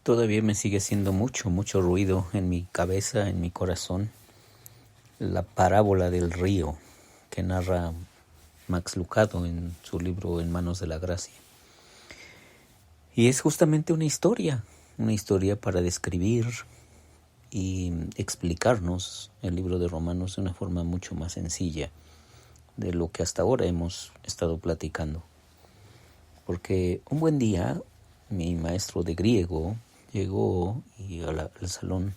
Todavía me sigue haciendo mucho ruido en mi cabeza, en mi corazón, la parábola del río que narra Max Lucado en su libro En manos de la gracia. Y es justamente una historia para describir y explicarnos el libro de Romanos de una forma mucho más sencilla de lo que hasta ahora hemos estado platicando. Porque un buen día mi maestro de griego llegó al salón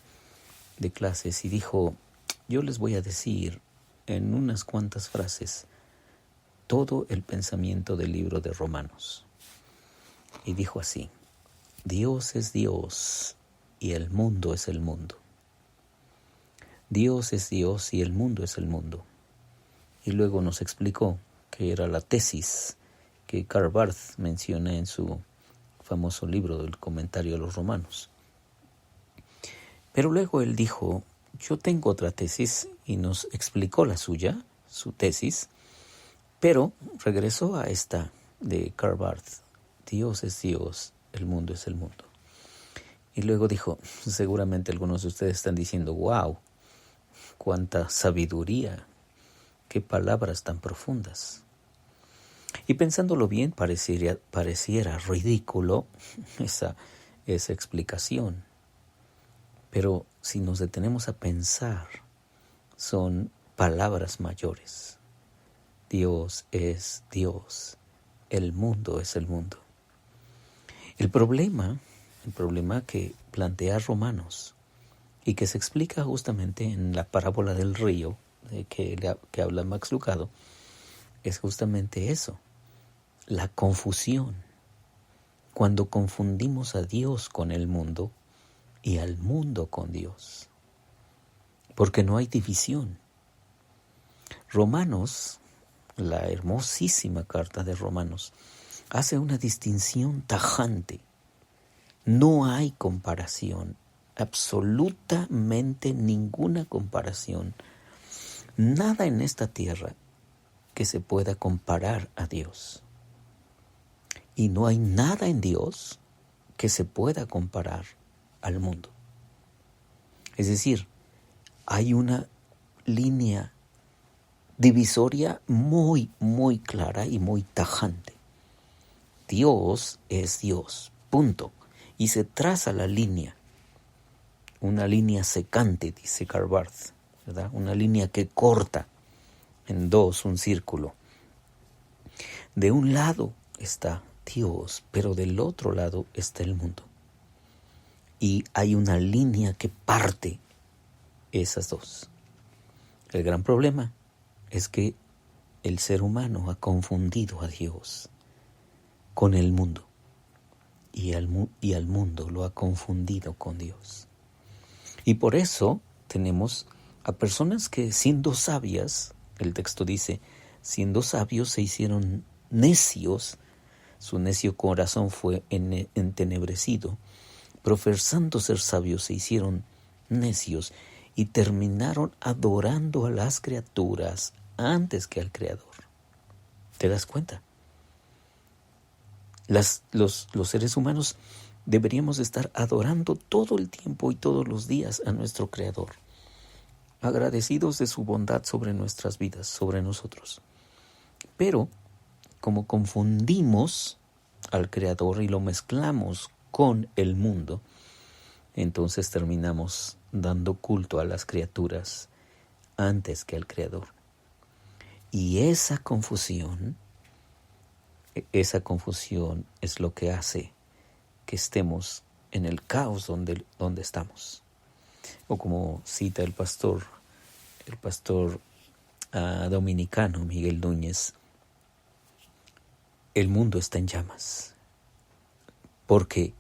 de clases y dijo: yo les voy a decir en unas cuantas frases todo el pensamiento del libro de Romanos. Y dijo así: Dios es Dios y el mundo es el mundo. Dios es Dios y el mundo es el mundo. Y luego nos explicó que era la tesis que Karl Barth menciona en su famoso libro del comentario a los romanos. Pero luego él dijo: yo tengo otra tesis, y nos explicó la suya, su tesis, pero regresó a esta de Karl Barth: Dios es Dios, el mundo es el mundo. Y luego dijo: seguramente algunos de ustedes están diciendo, wow, cuánta sabiduría, qué palabras tan profundas. Y pensándolo bien, pareciera ridículo esa explicación. Pero si nos detenemos a pensar, son palabras mayores. Dios es Dios, el mundo es el mundo. El problema que plantea Romanos y que se explica justamente en la parábola del río de que habla Max Lucado, es justamente eso, la confusión. Cuando confundimos a Dios con el mundo y al mundo con Dios, porque no hay división. Romanos, la hermosísima carta de Romanos, hace una distinción tajante. No hay comparación, absolutamente ninguna comparación. Nada en esta tierra que se pueda comparar a Dios. Y no hay nada en Dios que se pueda comparar al mundo. Es decir, hay una línea divisoria muy clara y muy tajante. Dios es Dios, punto. Y se traza la línea, una línea secante, dice Karl Barth, ¿verdad? Una línea que corta en dos un círculo. De un lado está Dios, pero del otro lado está el mundo. Y hay una línea que parte esas dos. El gran problema es que el ser humano ha confundido a Dios con el mundo. Y al mundo lo ha confundido con Dios. Y por eso tenemos a personas que, siendo sabias, el texto dice, siendo sabios se hicieron necios, su necio corazón fue entenebrecido, profesando ser sabios se hicieron necios y terminaron adorando a las criaturas antes que al Creador. ¿Te das cuenta? Los seres humanos deberíamos estar adorando todo el tiempo y todos los días a nuestro Creador, agradecidos de su bondad sobre nuestras vidas, sobre nosotros. Pero como confundimos al Creador y lo mezclamos con el mundo, entonces terminamos dando culto a las criaturas antes que al Creador. Y esa confusión es lo que hace que estemos en el caos donde estamos. O como cita el pastor dominicano Miguel Núñez, el mundo está en llamas. Porque,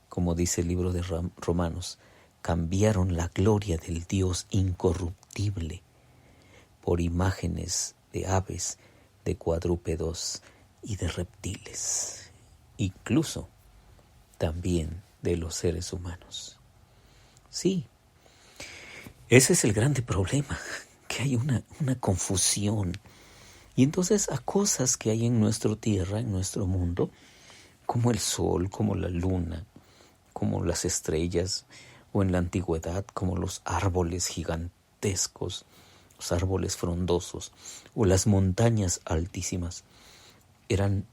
como dice el libro de Romanos, cambiaron la gloria del Dios incorruptible por imágenes de aves, de cuadrúpedos y de reptiles, incluso también de los seres humanos. Sí, ese es el grande problema, que hay una confusión. Y entonces a cosas que hay en nuestra tierra, en nuestro mundo, como el sol, como la luna, como las estrellas, o en la antigüedad como los árboles gigantescos, los árboles frondosos, o las montañas altísimas, eran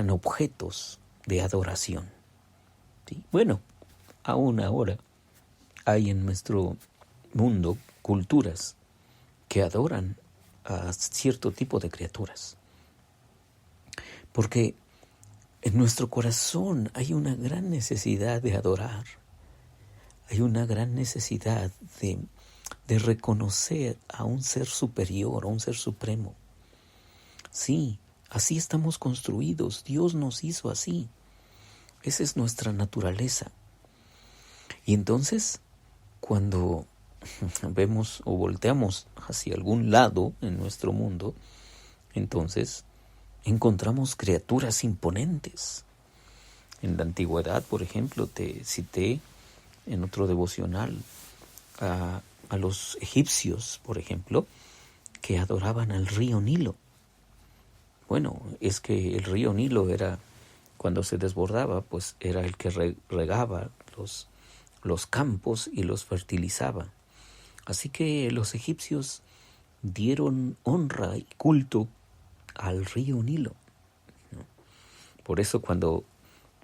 objetos de adoración. ¿Sí? Bueno, aún ahora hay en nuestro mundo culturas que adoran a cierto tipo de criaturas, porque en nuestro corazón hay una gran necesidad de adorar, hay una gran necesidad de reconocer a un ser superior, a un ser supremo. Sí, así estamos construidos, Dios nos hizo así, esa es nuestra naturaleza. Y entonces, cuando vemos o volteamos hacia algún lado en nuestro mundo, entonces encontramos criaturas imponentes. En la antigüedad, por ejemplo, te cité en otro devocional a los egipcios, por ejemplo, que adoraban al río Nilo. Bueno, es que el río Nilo era, cuando se desbordaba, pues era el que regaba los campos y los fertilizaba. Así que los egipcios dieron honra y culto al río Nilo, ¿no? Por eso cuando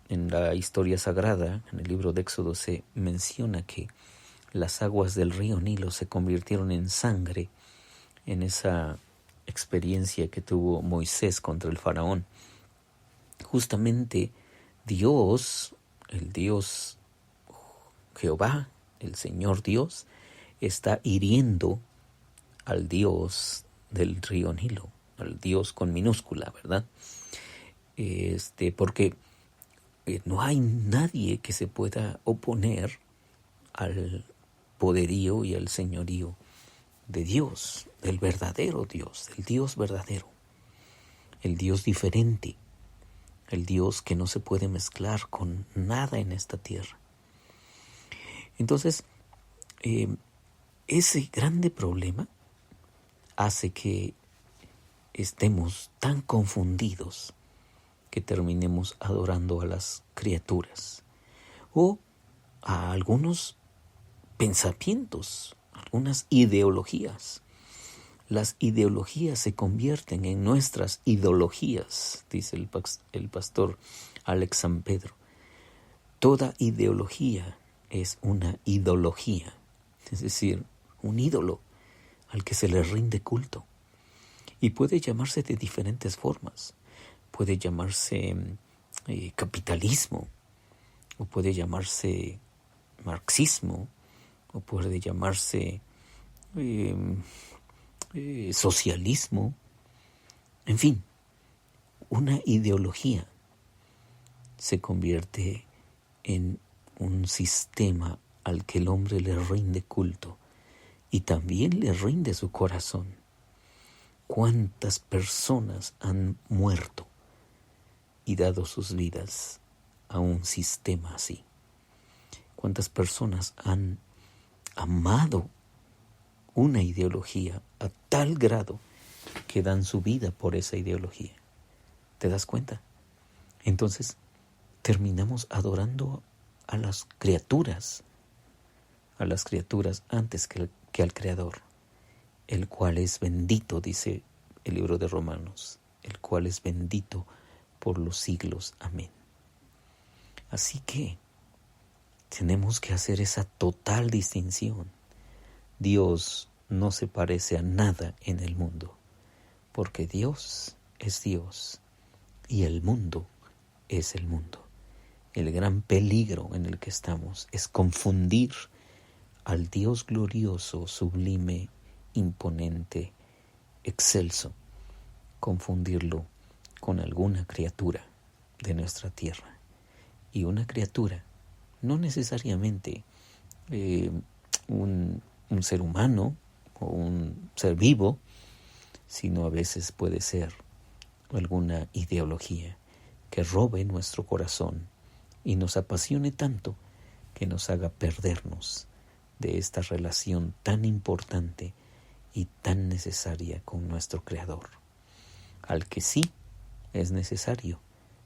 en la historia sagrada, en el libro de Éxodo, se menciona que las aguas del río Nilo se convirtieron en sangre en esa experiencia que tuvo Moisés contra el faraón. Justamente Dios, el Dios Jehová, el Señor Dios, está hiriendo al Dios del río Nilo, al Dios con minúscula, ¿verdad? Porque no hay nadie que se pueda oponer al poderío y al señorío de Dios, del verdadero Dios, del Dios verdadero, el Dios diferente, el Dios que no se puede mezclar con nada en esta tierra. Entonces, ese grande problema hace que estemos tan confundidos que terminemos adorando a las criaturas o a algunos pensamientos, algunas ideologías. Las ideologías se convierten en nuestras ideologías, dice el pastor Alex San Pedro. Toda ideología es una idología, es decir, un ídolo al que se le rinde culto. Y puede llamarse de diferentes formas. Puede llamarse capitalismo, o puede llamarse marxismo, o puede llamarse socialismo. En fin, una ideología se convierte en un sistema al que el hombre le rinde culto y también le rinde su corazón. ¿Cuántas personas han muerto y dado sus vidas a un sistema así? ¿Cuántas personas han amado una ideología a tal grado que dan su vida por esa ideología? ¿Te das cuenta? Entonces, terminamos adorando a las criaturas antes que al Creador, el cual es bendito, dice el libro de Romanos, el cual es bendito por los siglos. Amén. Así que tenemos que hacer esa total distinción. Dios no se parece a nada en el mundo, porque Dios es Dios y el mundo es el mundo. El gran peligro en el que estamos es confundir al Dios glorioso, sublime, imponente, excelso, confundirlo con alguna criatura de nuestra tierra. Y una criatura, no necesariamente un ser humano o un ser vivo, sino a veces puede ser alguna ideología que robe nuestro corazón y nos apasione tanto que nos haga perdernos de esta relación tan importante y tan necesaria con nuestro Creador, al que sí es necesario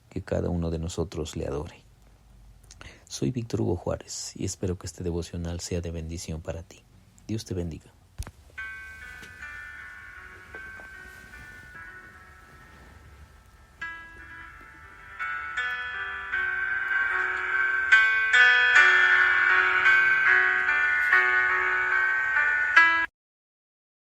que cada uno de nosotros le adore. Soy Víctor Hugo Juárez y espero que este devocional sea de bendición para ti. Dios te bendiga.